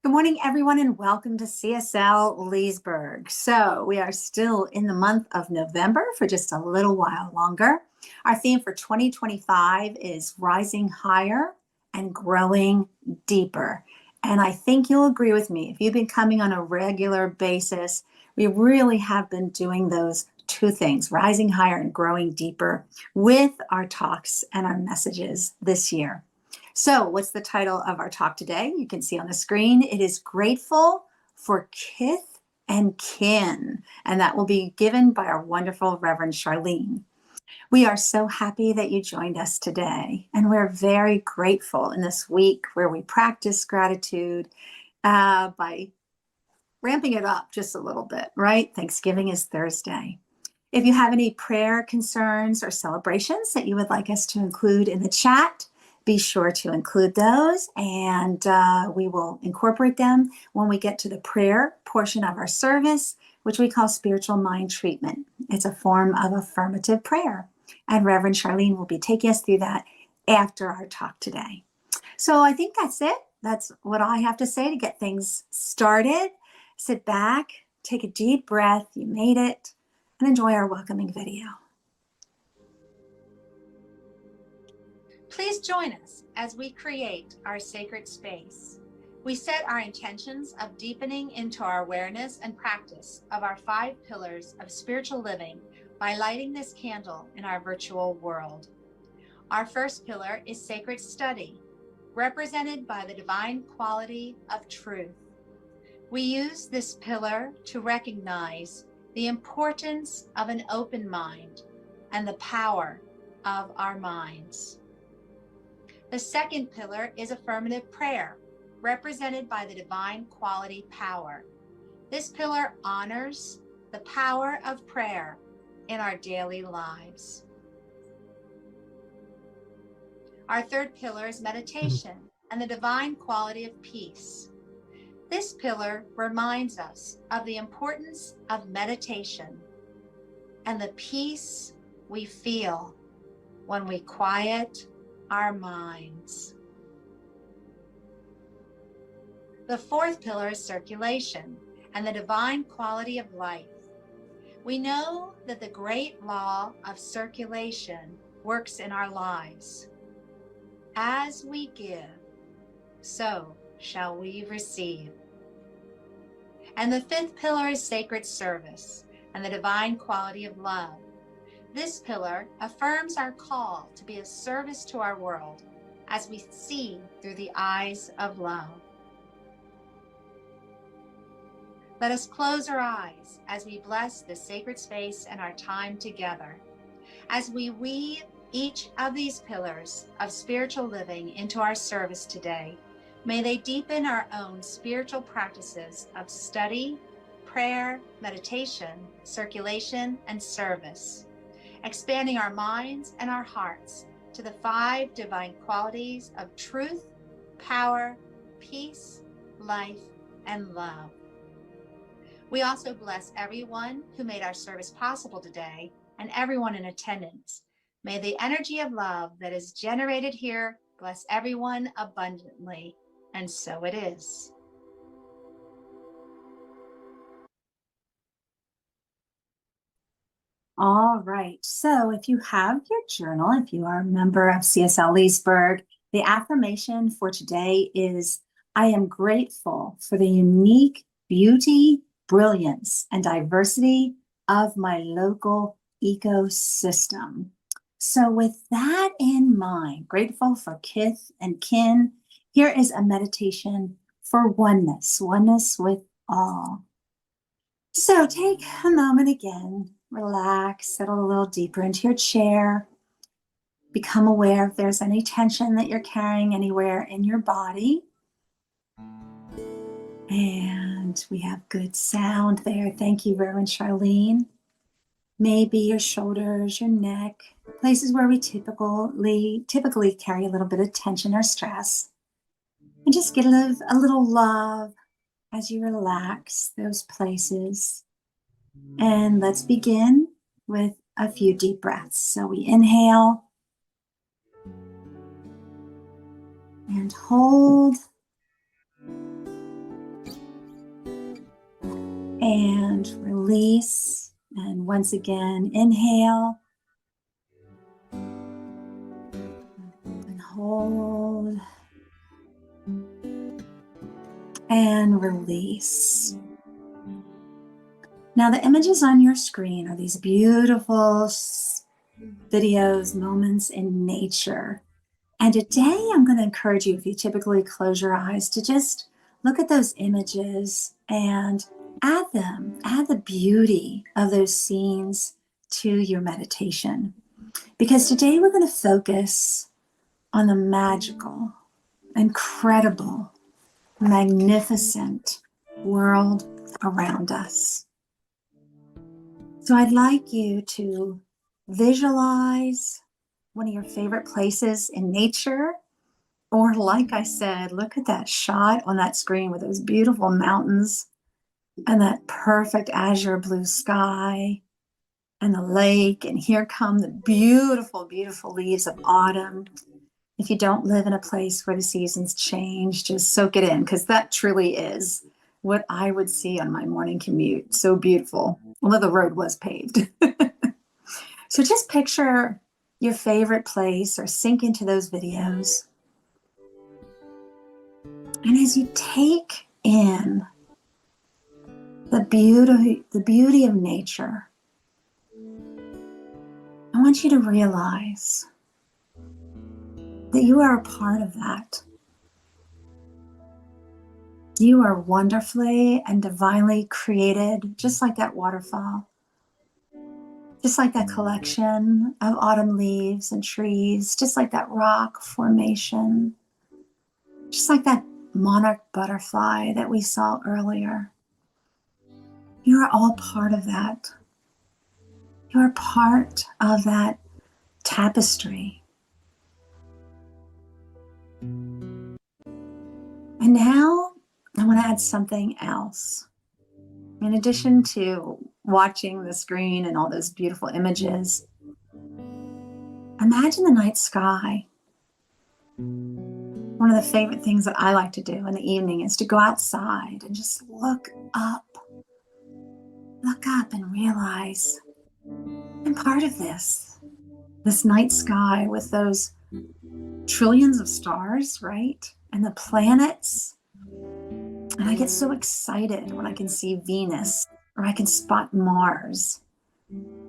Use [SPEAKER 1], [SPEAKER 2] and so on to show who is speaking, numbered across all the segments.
[SPEAKER 1] Good morning, everyone, and welcome to CSL Leesburg. So we are still in the month of November for just a little while longer. Our theme for 2025 is rising higher and growing deeper. And I think you'll agree with me. If you've been coming on a regular basis, we really have been doing those two things, rising higher and growing deeper, with our talks and our messages this year. So what's the title of our talk today? You can see on the screen. It is Grateful for Kith and Kin, and that will be given by our wonderful Reverend Charlene. We are so happy that you joined us today, and we're very grateful in this week where we practice gratitude by ramping it up just a little bit, right? Thanksgiving is Thursday. If you have any prayer concerns or celebrations that you would like us to include in the chat, be sure to include those, and we will incorporate them when we get to the prayer portion of our service, which we call spiritual mind treatment. It's a form of affirmative prayer, and Reverend Charlene will be taking us through that after our talk today. So I think that's it. That's what I have to say to get things started. Sit back, take a deep breath. You made it, and enjoy our welcoming video. Please join us as we create our sacred space. We set our intentions of deepening into our awareness and practice of our 5 pillars of spiritual living by lighting this candle in our virtual world. Our first pillar is sacred study, represented by the divine quality of truth. We use this pillar to recognize the importance of an open mind and the power of our minds. The second pillar is affirmative prayer, represented by the divine quality power. This pillar honors the power of prayer in our daily lives. Our third pillar is meditation and the divine quality of peace. This pillar reminds us of the importance of meditation and the peace we feel when we quiet our minds. The fourth pillar is circulation and the divine quality of life. We know that the great law of circulation works in our lives. As we give, so shall we receive. And the fifth pillar is sacred service and the divine quality of love. This pillar affirms our call to be of service to our world as we see through the eyes of love. Let us close our eyes as we bless this sacred space and our time together. As we weave each of these pillars of spiritual living into our service today, may they deepen our own spiritual practices of study, prayer, meditation, circulation, and service, expanding our minds and our hearts to the 5 divine qualities of truth, power, peace, life, and love. We also bless everyone who made our service possible today and everyone in attendance. May the energy of love that is generated here bless everyone abundantly, and so it is. All right, so if you have your journal, if you are a member of CSL Leesburg, the affirmation for today is, I am grateful for the unique beauty, brilliance, and diversity of my local ecosystem. So with that in mind, grateful for Kith and Kin, here is a meditation for oneness with all. So take a moment again. Relax, settle a little deeper into your chair. Become aware if there's any tension that you're carrying anywhere in your body. And we have good sound there. Thank you, Reverend Charlene. Maybe your shoulders, your neck, places where we typically carry a little bit of tension or stress. And just get a little love as you relax those places. And let's begin with a few deep breaths. So we inhale and hold and release. And once again, inhale and hold and release. Now the images on your screen are these beautiful videos, moments in nature. And today I'm going to encourage you, if you typically close your eyes, to just look at those images and add the beauty of those scenes to your meditation. Because today we're going to focus on the magical, incredible, magnificent world around us. So I'd like you to visualize one of your favorite places in nature, or like I said, look at that shot on that screen with those beautiful mountains and that perfect azure blue sky and the lake. And here come the beautiful, beautiful leaves of autumn. If you don't live in a place where the seasons change, just soak it in, because that truly is what I would see on my morning commute. So beautiful, although the road was paved. So just picture your favorite place or sink into those videos. And as you take in the beauty of nature, I want you to realize that you are a part of that. You are wonderfully and divinely created, just like that waterfall, just like that collection of autumn leaves and trees, just like that rock formation, just like that monarch butterfly that we saw earlier. You are all part of that. You are part of that tapestry. And now I want to add something else. In addition to watching the screen and all those beautiful images, imagine the night sky. One of the favorite things that I like to do in the evening is to go outside and just look up and realize I'm part of this night sky with those trillions of stars, right? And the planets. And I get so excited when I can see Venus, or I can spot Mars,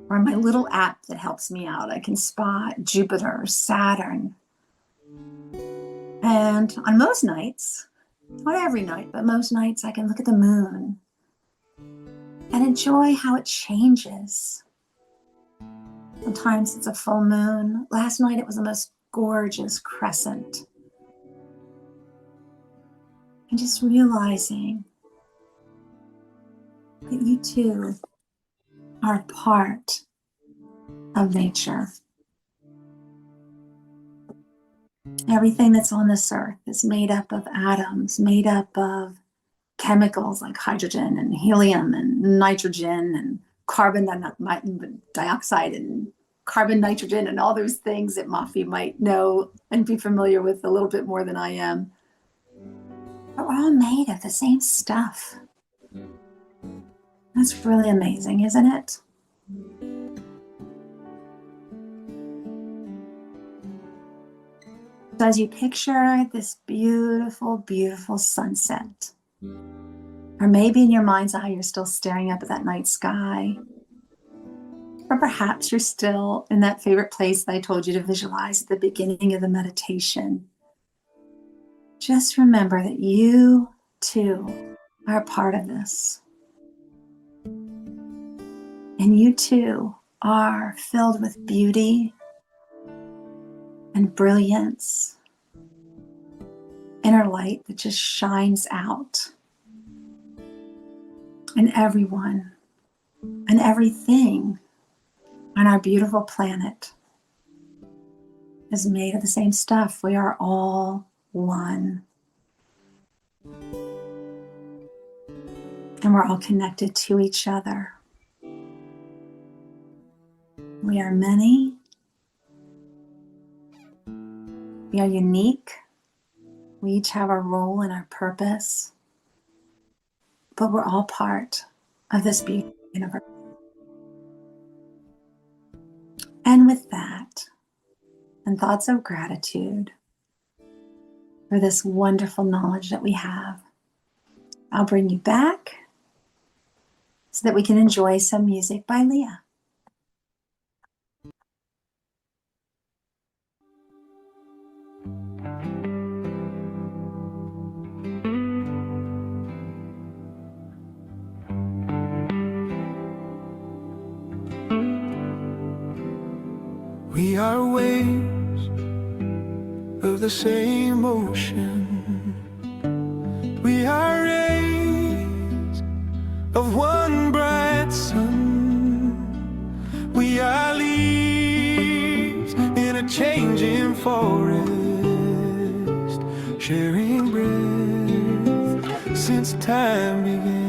[SPEAKER 1] or my little app that helps me out, I can spot Jupiter, Saturn. And on most nights, not every night, but most nights, I can look at the moon and enjoy how it changes. Sometimes it's a full moon. Last night it was the most gorgeous crescent. And just realizing that you too are part of nature. Everything that's on this earth is made up of atoms, made up of chemicals like hydrogen and helium and nitrogen and carbon dioxide and carbon nitrogen and all those things that Mafi might know and be familiar with a little bit more than I am. But we're all made of the same stuff. That's really amazing, isn't it? So as you picture this beautiful, beautiful sunset, or maybe in your mind's eye, you're still staring up at that night sky, or perhaps you're still in that favorite place that I told you to visualize at the beginning of the meditation. Just remember that you too are a part of this. And you too are filled with beauty and brilliance, inner light that just shines out. And everyone and everything on our beautiful planet is made of the same stuff. We are all one. And we're all connected to each other. We are many. We are unique. We each have our role and our purpose. But we're all part of this beautiful universe. And with that, and thoughts of gratitude for this wonderful knowledge that we have, I'll bring you back so that we can enjoy some music by Leah.
[SPEAKER 2] We are waves of the same ocean. We are rays of one bright sun. We are leaves in a changing forest, sharing breath since time began.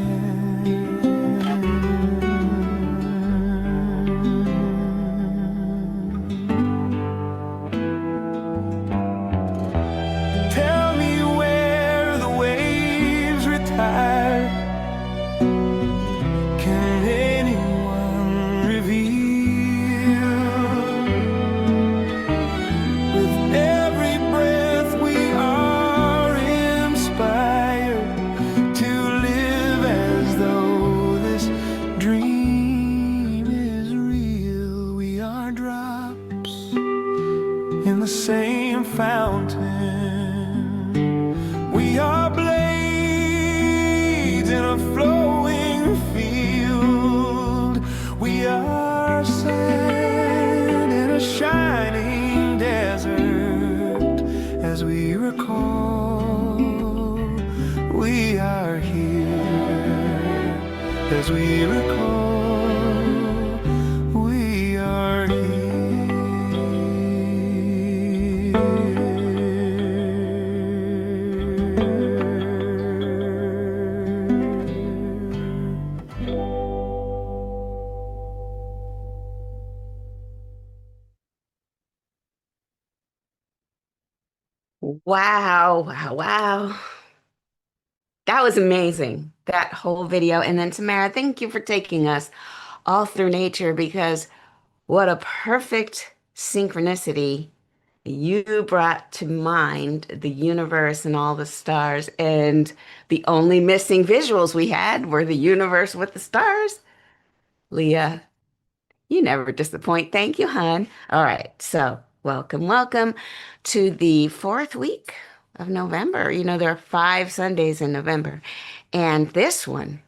[SPEAKER 2] Same fountain. We are blades in a flowing field. We are sand in a shining desert. As we recall, we are here. As we recall, we are here.
[SPEAKER 3] Wow, wow, wow. That was amazing, that whole video. And then Tamara, thank you for taking us all through nature because what a perfect synchronicity. You brought to mind the universe and all the stars, and the only missing visuals we had were the universe with the stars. Leah, you never disappoint. Thank you, hon. All right. So, welcome, welcome to the fourth week of November. You know, there are 5 Sundays in November. And this one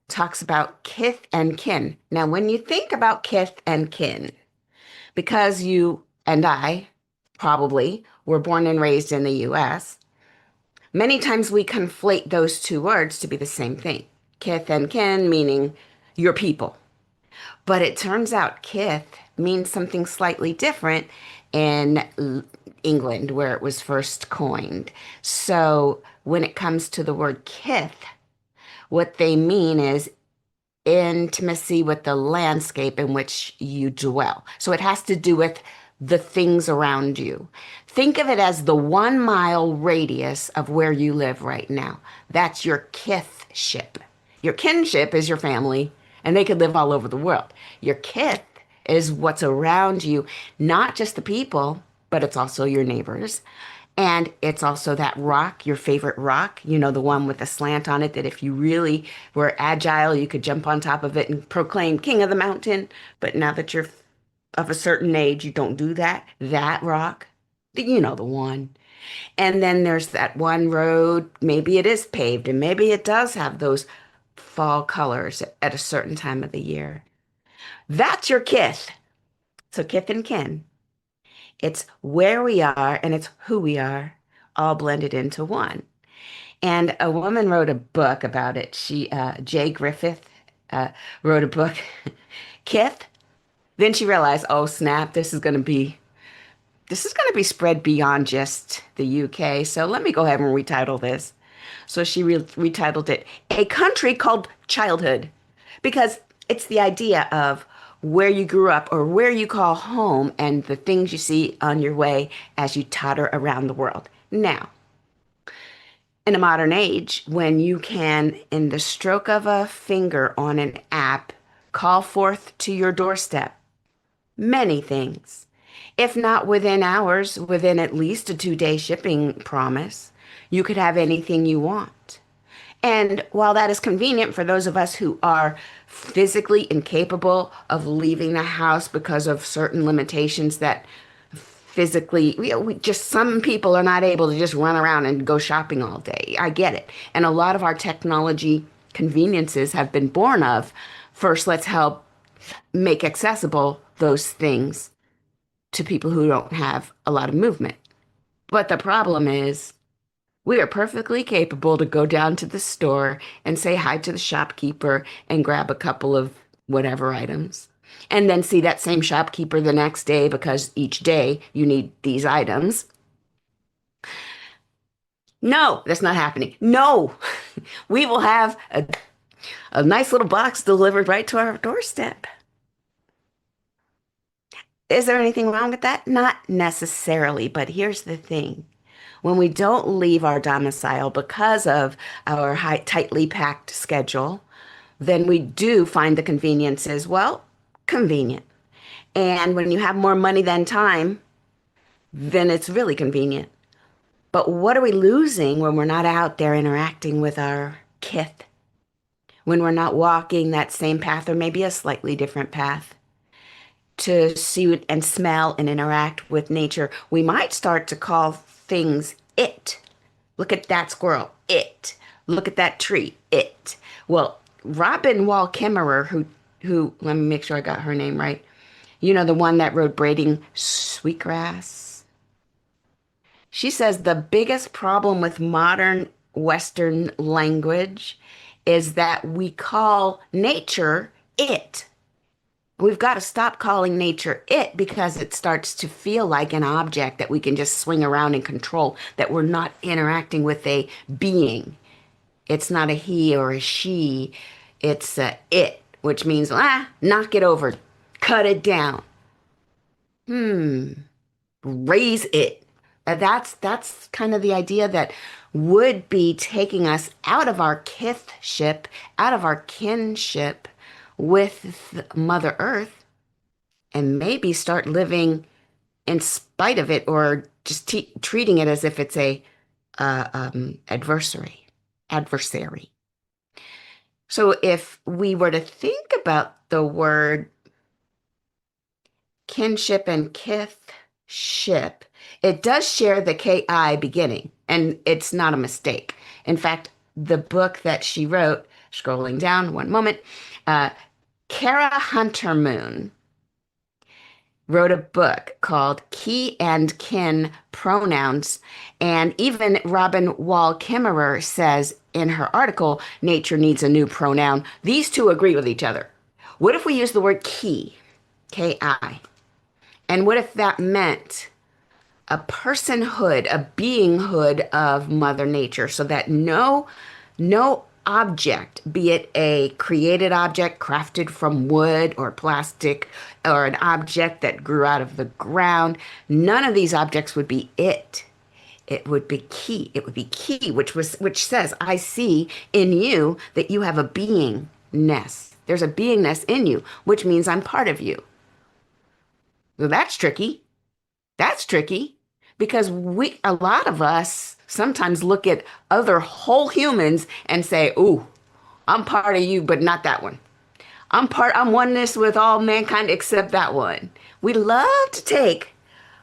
[SPEAKER 3] talks about kith and kin. Now, when you think about kith and kin, because you and I probably were born and raised in the US, many times we conflate those two words to be the same thing. Kith and kin meaning your people. But it turns out kith means something slightly different in England, where it was first coined. So when it comes to the word kith, what they mean is intimacy with the landscape in which you dwell. So it has to do with the things around you. Think of it as the 1 mile radius of where you live right now. That's your kithship. Your kinship is your family, and they could live all over the world. Your kith is what's around you, not just the people, but it's also your neighbors. And it's also that rock, your favorite rock, you know, the one with the slant on it that if you really were agile, you could jump on top of it and proclaim king of the mountain. But now that you're of a certain age, you don't do that. That rock, you know, the one. And then there's that one road, maybe it is paved and maybe it does have those fall colors at a certain time of the year. That's your kith. So kith and kin. It's where we are and it's who we are, all blended into one. And a woman wrote a book about it. Jay Griffith, wrote a book, Kith. Then she realized, oh snap, this is going to be spread beyond just the UK. So let me go ahead and retitle this. So she retitled it A Country Called Childhood, because it's the idea of where you grew up or where you call home and the things you see on your way as you totter around the world. Now, in a modern age when you can, in the stroke of a finger on an app, call forth to your doorstep many things. If not within hours, within at least a 2-day shipping promise, you could have anything you want. And while that is convenient for those of us who are physically incapable of leaving the house because of certain limitations that physically, just some people are not able to just run around and go shopping all day. I get it. And a lot of our technology conveniences have been born of first, let's help make accessible those things to people who don't have a lot of movement. But the problem is, we are perfectly capable to go down to the store and say hi to the shopkeeper and grab a couple of whatever items. And then see that same shopkeeper the next day because each day you need these items. No, that's not happening. No, we will have a nice little box delivered right to our doorstep. Is there anything wrong with that? Not necessarily, but here's the thing. When we don't leave our domicile because of our tightly packed schedule, then we do find the conveniences, well, convenient. And when you have more money than time, then it's really convenient. But what are we losing when we're not out there interacting with our kith? When we're not walking that same path or maybe a slightly different path to see and smell and interact with nature? We might start to call things it. Look at that squirrel, it. Look at that tree, it. Well, Robin Wall Kimmerer, who, let me make sure I got her name right. You know, the one that wrote Braiding Sweetgrass. She says the biggest problem with modern Western language is that we call nature it. We've got to stop calling nature it because it starts to feel like an object that we can just swing around and control, that we're not interacting with a being. It's not a he or a she. It's a it, which means, knock it over, cut it down. Raise it. That's kind of the idea that would be taking us out of our kithship, out of our kinship with Mother Earth, and maybe start living in spite of it, or just treating it as if it's a adversary. So if we were to think about the word kinship and kithship, it does share the ki beginning, and it's not a mistake. In fact, the book that she wrote, scrolling down one moment, Kara Hunter Moon wrote a book called Key and Kin Pronouns. And even Robin Wall Kimmerer says in her article, nature needs a new pronoun. These two agree with each other. What if we use the word key, K-I? And what if that meant a personhood, a beinghood of Mother Nature, so that no object, be it a created object crafted from wood or plastic, or an object that grew out of the ground, none of these objects would be it. It would be key. It would be key, which says, I see in you that you have a beingness. There's a beingness in you, which means I'm part of you. Well, that's tricky. That's tricky because a lot of us sometimes look at other whole humans and say, ooh, I'm part of you, but not that one. I'm oneness with all mankind except that one. We love to take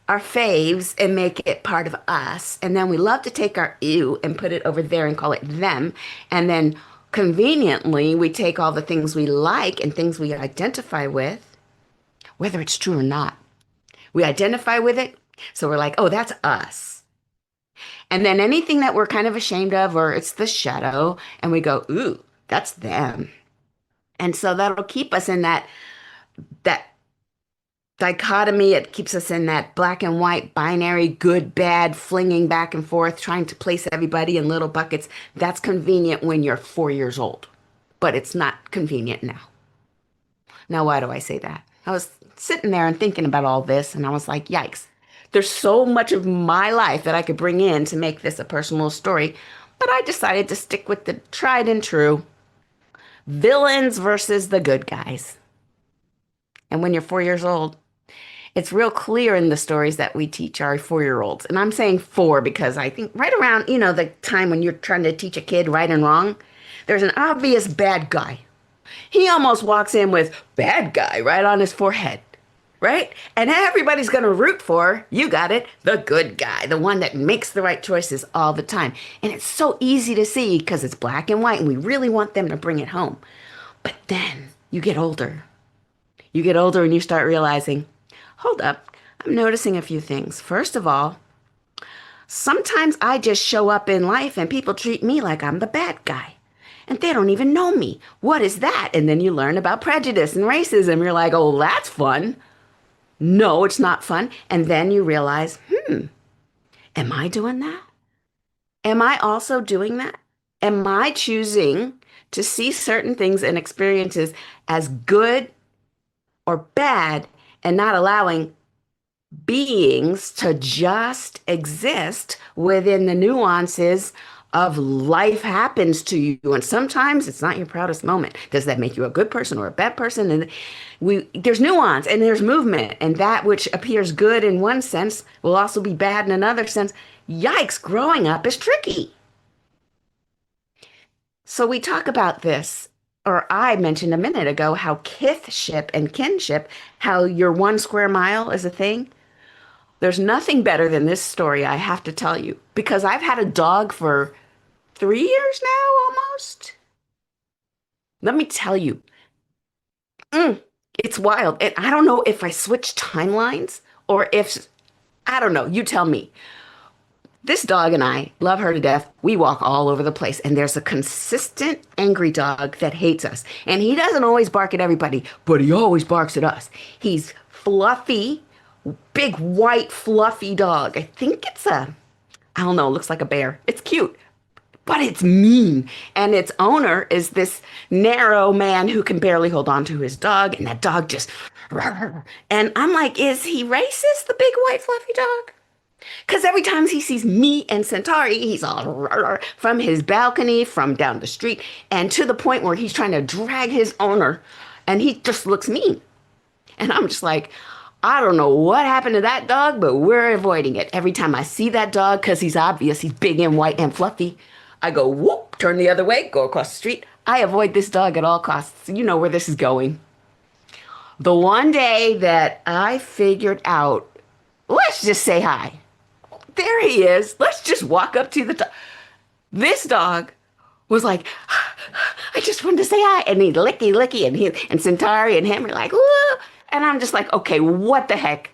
[SPEAKER 3] our faves and make it part of us. And then we love to take our ew and put it over there and call it them. And then conveniently, we take all the things we like and things we identify with, whether it's true or not. We identify with it. So we're like, oh, that's us. And then anything that we're kind of ashamed of, or it's the shadow, and we go, ooh, that's them. And so that'll keep us in that dichotomy. It keeps us in that black and white binary, good, bad, flinging back and forth, trying to place everybody in little buckets. That's convenient when you're 4 years old, but it's not convenient now. Now, why do I say that? I was sitting there and thinking about all this, and I was like, yikes. There's so much of my life that I could bring in to make this a personal story, but I decided to stick with the tried and true villains versus the good guys. And when you're 4 years old, it's real clear in the stories that we teach our 4-year-olds. And I'm saying four because I think right around, the time when you're trying to teach a kid right and wrong, there's an obvious bad guy. He almost walks in with bad guy right on his forehead, right? And everybody's going to root for, you got it, the good guy, the one that makes the right choices all the time. And it's so easy to see because it's black and white and we really want them to bring it home. But then you get older. You get older and you start realizing, hold up, I'm noticing a few things. First of all, sometimes I just show up in life and people treat me like I'm the bad guy. And they don't even know me. What is that? And then you learn about prejudice and racism. You're like, oh, that's fun. No, it's not fun. And then you realize, am I doing that? Am I also doing that? Am I choosing to see certain things and experiences as good or bad and not allowing beings to just exist within the nuances of life happens to you? And sometimes it's not your proudest moment. Does that make you a good person or a bad person? And there's nuance and there's movement, and that which appears good in one sense will also be bad in another sense. Yikes, growing up is tricky. So we talk about this, or I mentioned a minute ago, how kithship and kinship, how your 1 square mile is a thing. There's nothing better than this story, I have to tell you, because I've had a dog for 3 years now, almost. Let me tell you, it's wild. And I don't know if I switch timelines or if, I don't know, you tell me. This dog and I love her to death. We walk all over the place, and there's a consistent angry dog that hates us. And he doesn't always bark at everybody, but he always barks at us. He's fluffy, big white fluffy dog. I think it's I don't know, it looks like a bear. It's cute, but it's mean. And its owner is this narrow man who can barely hold on to his dog, and that dog just, and I'm like, is he racist, the big white fluffy dog? Because every time he sees me and Centauri, he's all from his balcony, from down the street, and to the point where he's trying to drag his owner, and he just looks mean. And I'm just like, I don't know what happened to that dog, but we're avoiding it. Every time I see that dog, because he's obvious, he's big and white and fluffy, I go, whoop, turn the other way, go across the street. I avoid this dog at all costs. You know where this is going. The one day that I figured out, let's just say hi. There he is. Let's just walk up to the dog. This dog was like, I just wanted to say hi. And he licky, and Centauri and him are like, whoa. And I'm just like, okay, what the heck?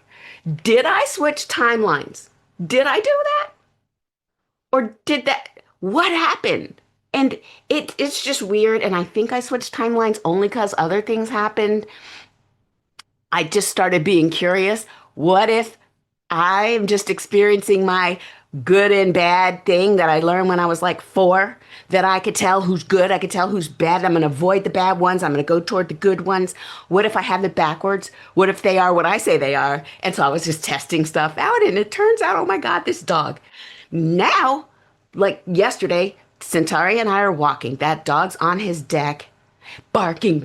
[SPEAKER 3] Did I switch timelines? Did I do that? Or did that, what happened? And it's just weird. And I think I switched timelines only because other things happened. I just started being curious. What if I'm just experiencing my good and bad thing that I learned when I was like 4, that I could tell who's good, I could tell who's bad. I'm going to avoid the bad ones. I'm going to go toward the good ones. What if I have it backwards? What if they are what I say they are? And so I was just testing stuff out, and it turns out, oh my God, this dog. Now, like yesterday, Centauri and I are walking. That dog's on his deck, barking.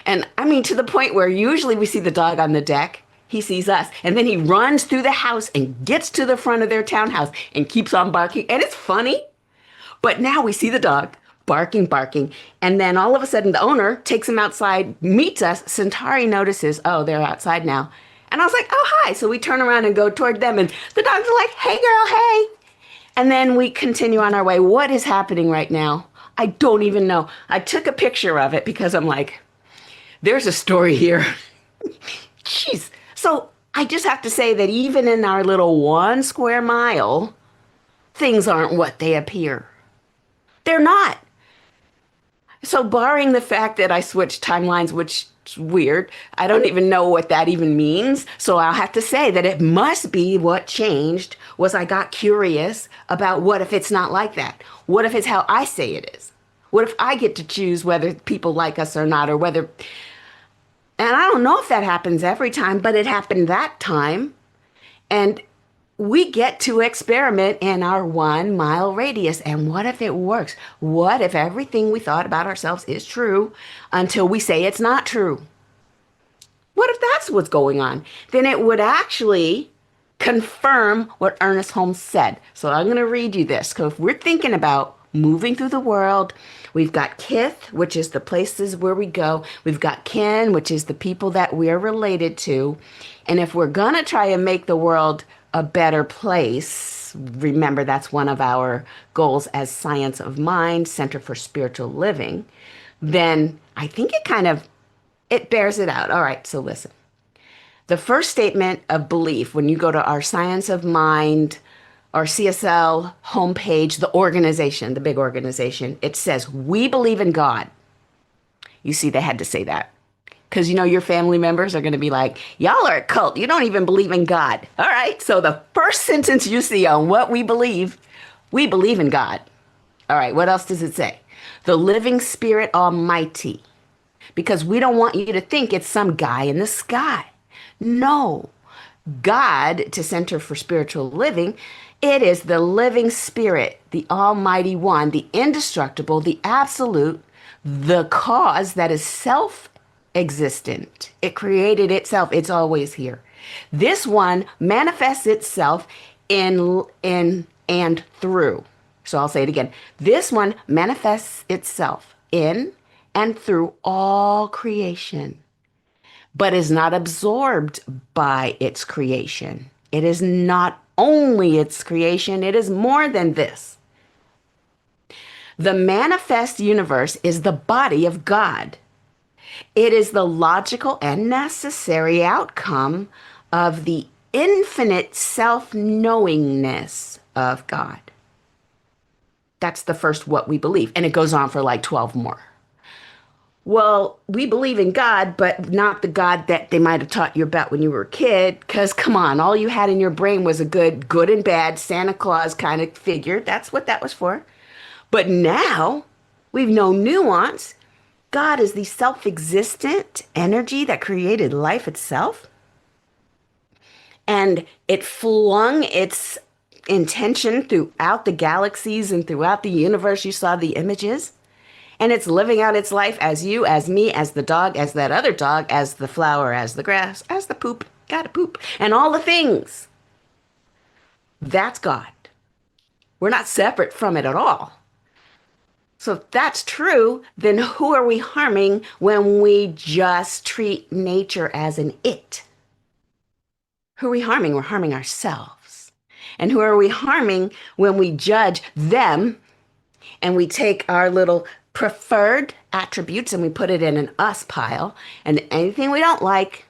[SPEAKER 3] And I mean, to the point where usually we see the dog on the deck. He sees us, and then he runs through the house and gets to the front of their townhouse and keeps on barking. And it's funny, but now we see the dog barking. And then all of a sudden the owner takes him outside, meets us. Centauri notices, oh, they're outside now. And I was like, oh, hi. So we turn around and go toward them, and the dogs are like, hey, girl, hey. And then we continue on our way. What is happening right now? I don't even know. I took a picture of it because I'm like, there's a story here. Jeez. So I just have to say that even in our little 1 square mile, things aren't what they appear. They're not. So barring the fact that I switched timelines, which is weird, I don't even know what that even means. So I'll have to say that it must be what changed was I got curious about what if it's not like that? What if it's how I say it is? What if I get to choose whether people like us or not, or whether... And I don't know if that happens every time, but it happened that time. And we get to experiment in our 1 mile radius. And what if it works? What if everything we thought about ourselves is true until we say it's not true? What if that's what's going on? Then it would actually confirm what Ernest Holmes said. So I'm going to read you this. So if we're thinking about moving through the world, we've got Kith, which is the places where we go. We've got kin, which is the people that we're related to. And if we're going to try and make the world a better place, remember that's one of our goals as Science of Mind, Center for Spiritual Living, then I think it bears it out. All right, so listen. The first statement of belief, when you go to our Science of Mind or CSL homepage, the organization, the big organization, it says, we believe in God. You see, they had to say that. Because your family members are going to be like, y'all are a cult. You don't even believe in God. All right, so the first sentence you see on what we believe in God. All right, what else does it say? The living spirit almighty. Because we don't want you to think it's some guy in the sky. No. God, to Center for Spiritual Living, it is the living spirit, the almighty one, the indestructible, the absolute, the cause that is self-existent. It created itself. It's always here. This one manifests itself in and through. So I'll say it again. This one manifests itself in and through all creation, but is not absorbed by its creation. It is not only its creation, it is more than this. The manifest universe is the body of God. It is the logical and necessary outcome of the infinite self-knowingness of God. That's the first what we believe. And it goes on for like 12 more. Well, we believe in God, but not the God that they might have taught you about when you were a kid. Because come on, all you had in your brain was a good and bad Santa Claus kind of figure. That's what that was for. But now we've no nuance. God is the self-existent energy that created life itself. And it flung its intention throughout the galaxies and throughout the universe. You saw the images. And it's living out its life as you, as me, as the dog, as that other dog, as the flower, as the grass, as the poop, gotta poop, and all the things. That's God. We're not separate from it at all. So if that's true, then who are we harming when we just treat nature as an it? Who are we harming? We're harming ourselves. And who are we harming when we judge them and we take our little preferred attributes and we put it in an us pile, and anything we don't like,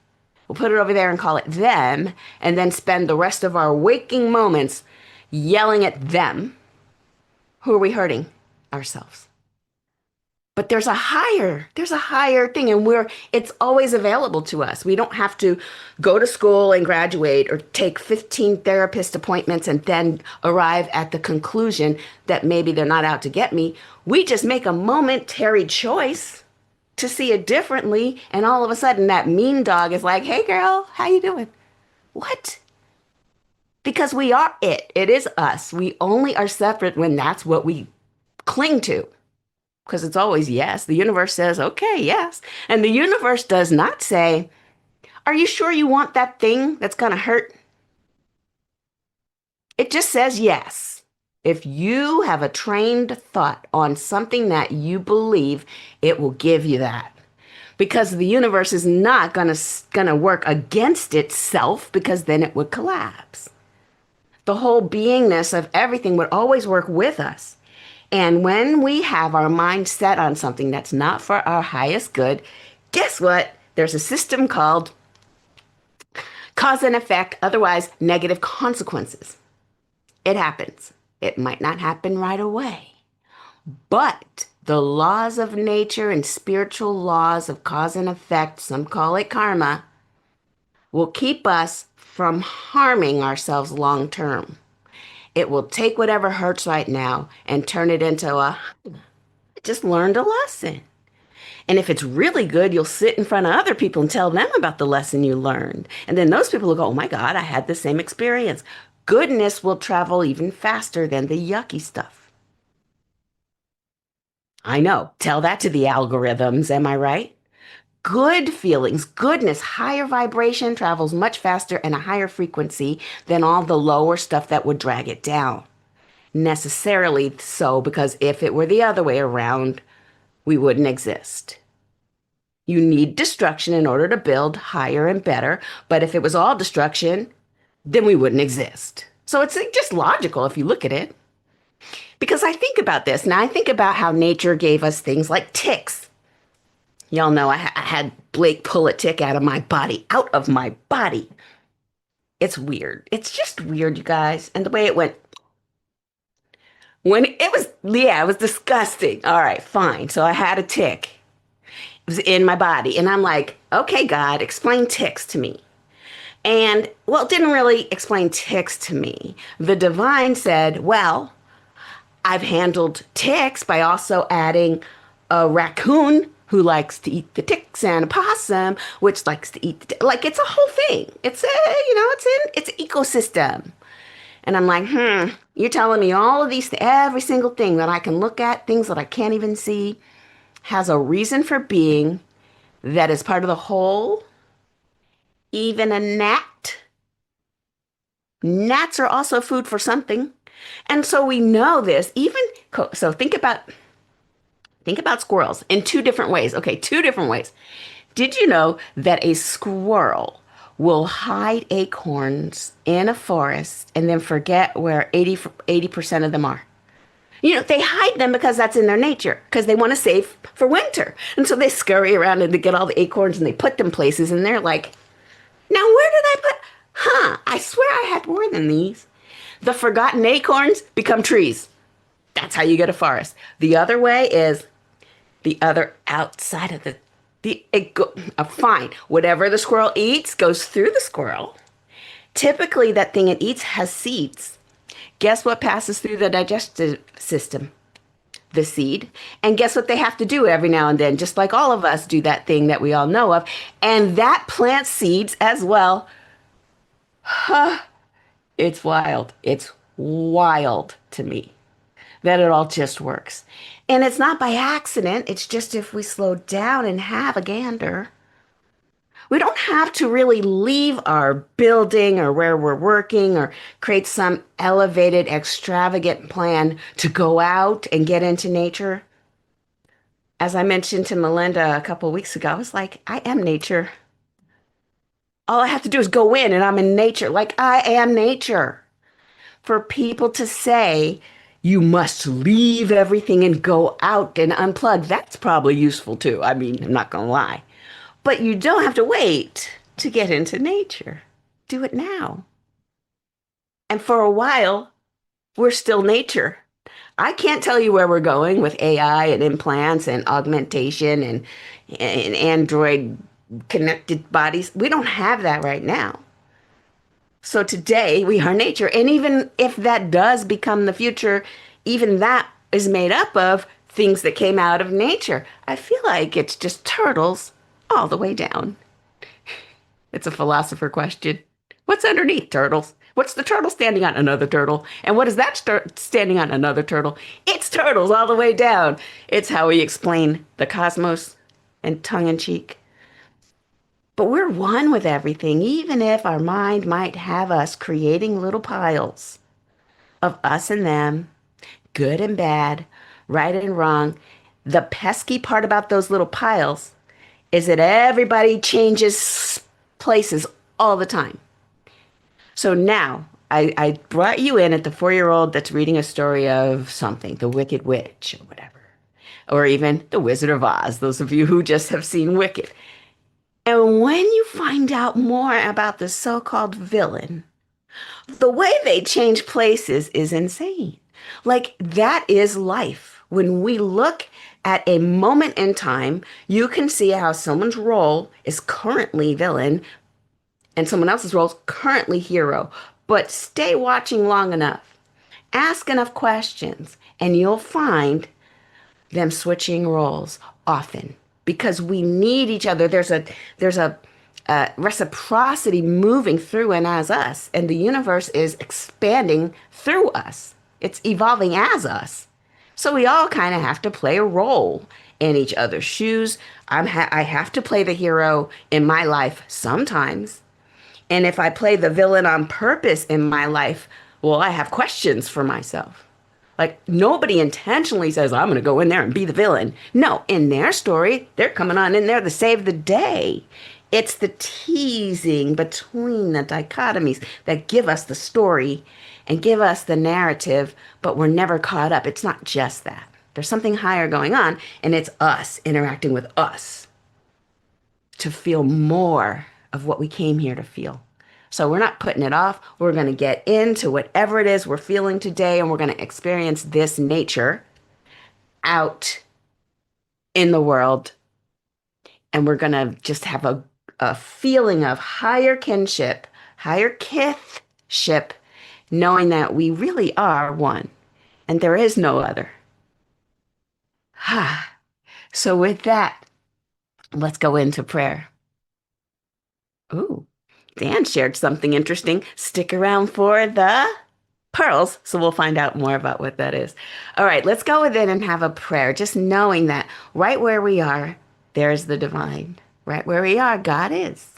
[SPEAKER 3] we'll put it over there and call it them, and then spend the rest of our waking moments yelling at them? Who are we hurting? Ourselves. But there's a higher thing, and it's always available to us. We don't have to go to school and graduate or take 15 therapist appointments and then arrive at the conclusion that maybe they're not out to get me. We just make a momentary choice to see it differently, and all of a sudden that mean dog is like, hey girl, how you doing? What? Because we are it. It is us. We only are separate when that's what we cling to. Because it's always yes. The universe says, okay, yes. And the universe does not say, are you sure you want that thing that's going to hurt? It just says yes. If you have a trained thought on something that you believe, it will give you that. Because the universe is not going to work against itself, because then it would collapse. The whole beingness of everything would always work with us. And when we have our mind set on something that's not for our highest good, guess what? There's a system called cause and effect, otherwise negative consequences. It happens. It might not happen right away. But the laws of nature and spiritual laws of cause and effect, some call it karma, will keep us from harming ourselves long term. It will take whatever hurts right now and turn it into I just learned a lesson. And if it's really good, you'll sit in front of other people and tell them about the lesson you learned. And then those people will go, oh my God, I had the same experience. goodness will travel even faster than the yucky stuff. I know. Tell that to the algorithms, am I right? Good feelings, goodness, higher vibration travels much faster and a higher frequency than all the lower stuff that would drag it down. Necessarily so, because if it were the other way around, we wouldn't exist. You need destruction in order to build higher and better, but if it was all destruction, then we wouldn't exist. So it's just logical if you look at it. Because I think about this, and I think about how nature gave us things like ticks. Y'all know I had Blake pull a tick out of my body. It's weird. It's just weird, you guys. And the way it went, it was disgusting. All right, fine. So I had a tick. It was in my body. And I'm like, okay, God, explain ticks to me. And, well, it didn't really explain ticks to me. The divine said, well, I've handled ticks by also adding a raccoon who likes to eat the ticks and a possum, which likes to eat like it's a whole thing. It's it's an ecosystem. And I'm like, you're telling me all of these, every single thing that I can look at, things that I can't even see, has a reason for being that is part of the whole. Even a gnat. Gnats are also food for something. And so we know this, so think about squirrels in two different ways. Okay, two different ways. Did you know that a squirrel will hide acorns in a forest and then forget where 80% of them are? You know, they hide them because that's in their nature, because they want to save for winter. And so they scurry around and they get all the acorns and they put them places and they're like, now where did I put? I swear I had more than these. The forgotten acorns become trees. That's how you get a forest. The other way is the other outside of fine. Whatever the squirrel eats goes through the squirrel. Typically, that thing it eats has seeds. Guess what passes through the digestive system? The seed. And guess what they have to do every now and then? Just like all of us do that thing that we all know of. And that plants seeds as well. It's wild. It's wild to me that it all just works. And it's not by accident. It's just if we slow down and have a gander. We don't have to really leave our building or where we're working or create some elevated, extravagant plan to go out and get into nature. As I mentioned to Melinda a couple of weeks ago, I was like, I am nature. All I have to do is go in and I'm in nature. Like, I am nature. For people to say, you must leave everything and go out and unplug, that's probably useful too. I mean, I'm not going to lie. But you don't have to wait to get into nature. Do it now. And for a while, we're still nature. I can't tell you where we're going with AI and implants and augmentation and Android connected bodies. We don't have that right now. So today we are nature. And even if that does become the future, even that is made up of things that came out of nature. I feel like it's just turtles all the way down. It's a philosopher question. What's underneath turtles? What's the turtle standing on? Another turtle. And what is that standing on? Another turtle. It's turtles all the way down. It's how we explain the cosmos and tongue-in-cheek. But we're one with everything, even if our mind might have us creating little piles of us and them, good and bad, right and wrong. The pesky part about those little piles is that everybody changes places all the time. So now I brought you in at the 4-year-old that's reading a story of something, The Wicked Witch or whatever, or even The Wizard of Oz, those of you who just have seen Wicked. And when you find out more about the so-called villain, the way they change places is insane. Like, that is life. When we look at a moment in time, you can see how someone's role is currently villain and someone else's role is currently hero. But stay watching long enough. Ask enough questions, and you'll find them switching roles often. Because we need each other. There's a reciprocity moving through and as us, and the universe is expanding through us. It's evolving as us. So we all kind of have to play a role in each other's shoes. I have to play the hero in my life sometimes. And if I play the villain on purpose in my life, well, I have questions for myself. Like, nobody intentionally says, I'm going to go in there and be the villain. No, in their story, they're coming on in there to save the day. It's the teasing between the dichotomies that give us the story and give us the narrative, but we're never caught up. It's not just that. There's something higher going on, and it's us interacting with us to feel more of what we came here to feel. So we're not putting it off. We're going to get into whatever it is we're feeling today, and we're going to experience this nature out in the world. And we're going to just have a feeling of higher kinship, higher kithship, knowing that we really are one and there is no other. So with that, let's go into prayer. Ooh. Dan shared something interesting. Stick around for the pearls, so we'll find out more about what that is. All right, let's go within and have a prayer, just knowing that right where we are, there's the divine. Right where we are, God is.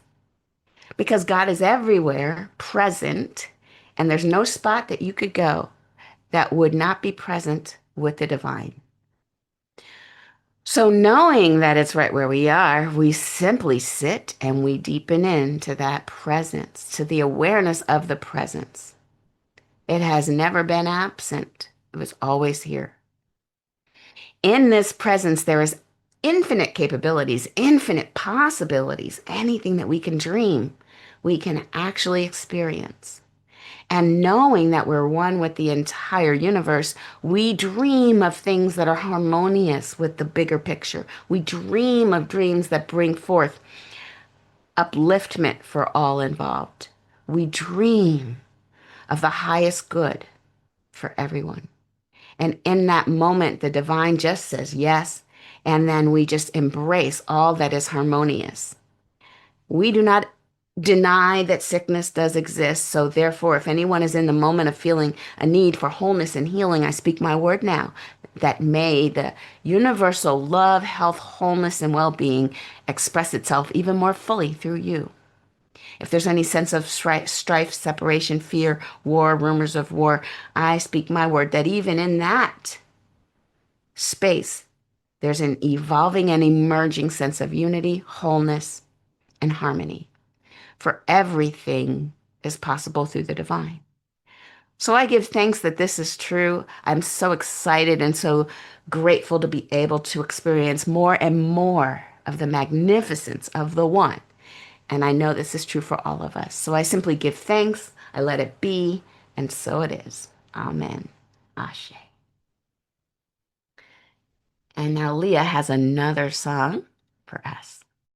[SPEAKER 3] Because God is everywhere, present, and there's no spot that you could go that would not be present with the divine. So knowing that it's right where we are, we simply sit and we deepen into that presence, to the awareness of the presence. It has never been absent. It was always here. In this presence, there is infinite capabilities, infinite possibilities, anything that we can dream, we can actually experience. And knowing that we're one with the entire universe, we dream of things that are harmonious with the bigger picture. We dream of dreams that bring forth upliftment for all involved. We dream of the highest good for everyone. And in that moment, the divine just says yes, and then we just embrace all that is harmonious. We do not deny that sickness does exist. So therefore, if anyone is in the moment of feeling a need for wholeness and healing, I speak my word now, that may the universal love, health, wholeness, and well-being express itself even more fully through you. If there's any sense of strife, separation, fear, war, rumors of war, I speak my word that even in that space, there's an evolving and emerging sense of unity, wholeness, and harmony. For everything is possible through the divine. So I give thanks that this is true. I'm so excited and so grateful to be able to experience more and more of the magnificence of the one. And I know this is true for all of us. So I simply give thanks. I let it be. And so it is. Amen. Ashe. And now Leah has another song for us.